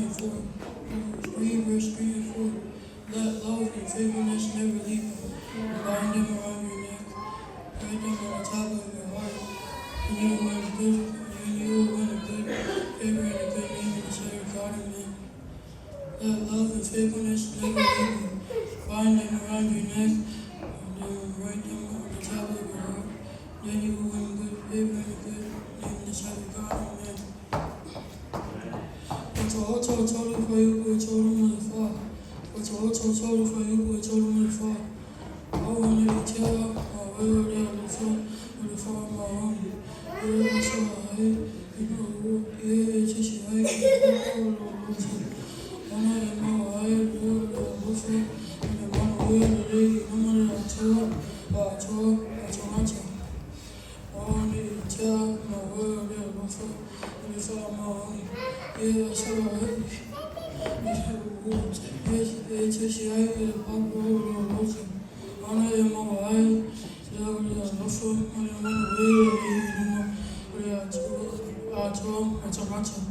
and 4. Proverbs 3, verse 3 and 4. Let love and faithfulness never leave you. Bind them around your neck. Write them on the top of your heart. And you will win a good favor and a good name in the sight of God and men. Let love and faithfulness never leave you. Bind them around your neck. And then write them on the top of your heart. Then you will win good favor and a good name in the sight of God and men. Watoto kwa yuko choro mlifaa. Watoto kwa yuko choro mlifaa. Au wanapitia wewe ndio mlifaa maombi. Wewe mshauri ndio yeye sisi hai kwa lote. Ana yema hai ndio lote. Ni maana wewe ndio mwana wa choro acha. Wanapitia wewe ndio mlifaa maombi. Yeah, so it's I will